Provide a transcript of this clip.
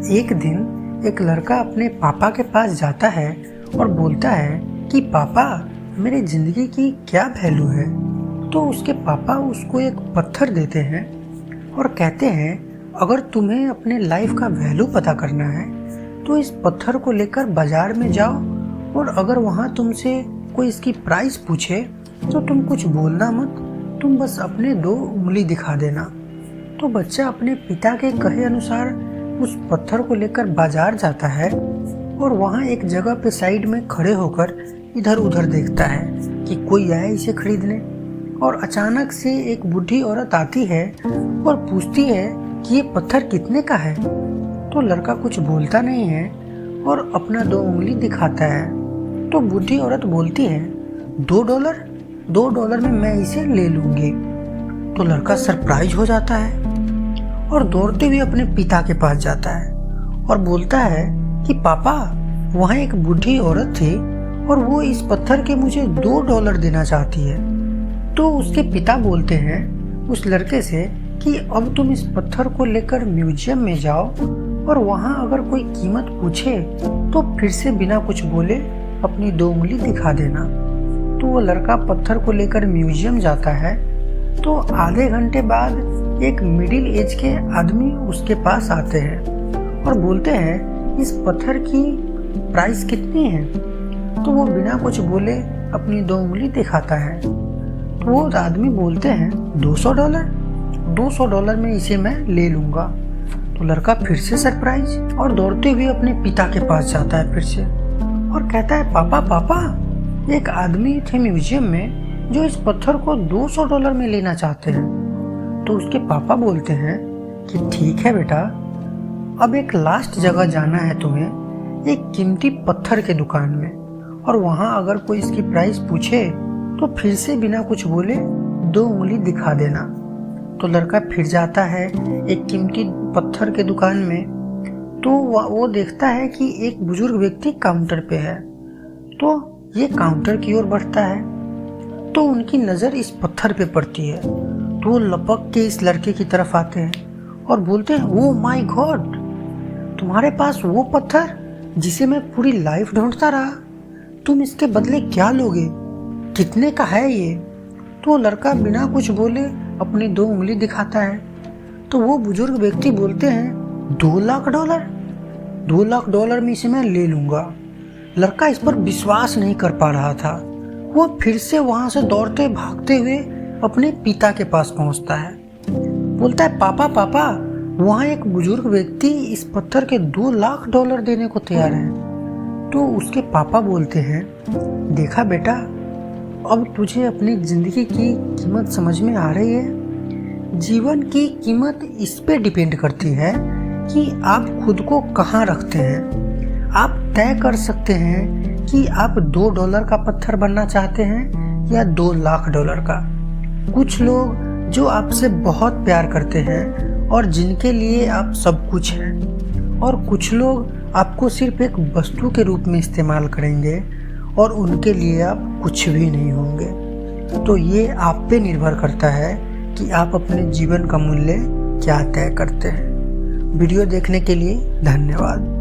एक दिन एक लड़का अपने पापा के पास जाता है और बोलता है कि पापा, मेरी ज़िंदगी की क्या वैल्यू है। तो उसके पापा उसको एक पत्थर देते हैं और कहते हैं अगर तुम्हें अपने लाइफ का वैल्यू पता करना है तो इस पत्थर को लेकर बाजार में जाओ और अगर वहाँ तुमसे कोई इसकी प्राइस पूछे तो तुम कुछ बोलना मत, तुम बस अपने 2 उंगली दिखा देना। तो बच्चा अपने पिता के कहे अनुसार उस पत्थर को लेकर बाजार जाता है और वहाँ एक जगह पे साइड में खड़े होकर इधर उधर देखता है कि कोई आए इसे खरीदने। और अचानक से एक बूढ़ी औरत आती है और पूछती है कि ये पत्थर कितने का है। तो लड़का कुछ बोलता नहीं है और अपना 2 उंगली दिखाता है। तो बूढ़ी औरत बोलती है $2 में मैं इसे ले लूँगी। तो लड़का सरप्राइज हो जाता है और दौड़ते हुए अपने पिता के पास जाता है और बोलता है कि पापा, वहाँ एक बूढ़ी औरत थी और वो इस पत्थर के मुझे $2 देना चाहती है। तो उसके पिता बोलते हैं उस लड़के से कि अब तुम इस पत्थर को लेकर म्यूजियम में जाओ और वहाँ अगर कोई कीमत पूछे तो फिर से बिना कुछ बोले अपनी 2 उंगली दिखा देना। तो वो लड़का पत्थर को लेकर म्यूजियम जाता है। तो आधे घंटे बाद एक मिडिल एज के आदमी उसके पास आते हैं और बोलते हैं इस पत्थर की प्राइस कितनी है। तो वो बिना कुछ बोले अपनी 2 उंगली दिखाता है। तो वो आदमी बोलते हैं $200 में इसे मैं ले लूँगा। तो लड़का फिर से सरप्राइज और दौड़ते हुए अपने पिता के पास जाता है फिर से और कहता है पापा, एक आदमी थे म्यूजियम में जो इस पत्थर को $200 में लेना चाहते हैं। तो उसके पापा बोलते हैं कि ठीक है बेटा, अब एक लास्ट जगह जाना है तुम्हें, एक कीमती पत्थर के दुकान में, और वहाँ अगर कोई इसकी प्राइस पूछे तो फिर से बिना कुछ बोले 2 उंगली दिखा देना। तो लड़का फिर जाता है एक कीमती पत्थर के दुकान में। तो वो देखता है कि एक बुजुर्ग व्यक्ति काउंटर पे है। तो ये काउंटर की ओर बढ़ता है तो उनकी नज़र इस पत्थर पे पड़ती है। तो वो लपक के इस लड़के की तरफ आते हैं और बोलते हैं ओ माय गॉड, तुम्हारे पास वो पत्थर जिसे मैं पूरी लाइफ ढूंढता रहा, तुम इसके बदले क्या लोगे, कितने का है ये। तो लड़का बिना कुछ बोले अपनी 2 उंगली दिखाता है। तो वो बुजुर्ग व्यक्ति बोलते हैं $2 लाख, $2 लाख में इसे मैं ले लूँगा। लड़का इस पर विश्वास नहीं कर पा रहा था। वो फिर से वहाँ से दौड़ते भागते हुए अपने पिता के पास पहुँचता है। बोलता है पापा, वहाँ एक बुजुर्ग व्यक्ति इस पत्थर के $2 लाख देने को तैयार है। तो उसके पापा बोलते हैं देखा बेटा, अब तुझे अपनी ज़िंदगी की कीमत समझ में आ रही है। जीवन की कीमत इस पे डिपेंड करती है कि आप खुद को कहाँ रखते हैं। आप तय कर सकते हैं कि आप $2 का पत्थर बनना चाहते हैं या $2 लाख का। कुछ लोग जो आपसे बहुत प्यार करते हैं और जिनके लिए आप सब कुछ हैं, और कुछ लोग आपको सिर्फ एक वस्तु के रूप में इस्तेमाल करेंगे और उनके लिए आप कुछ भी नहीं होंगे। तो ये आप पे निर्भर करता है कि आप अपने जीवन का मूल्य क्या तय करते हैं। वीडियो देखने के लिए धन्यवाद।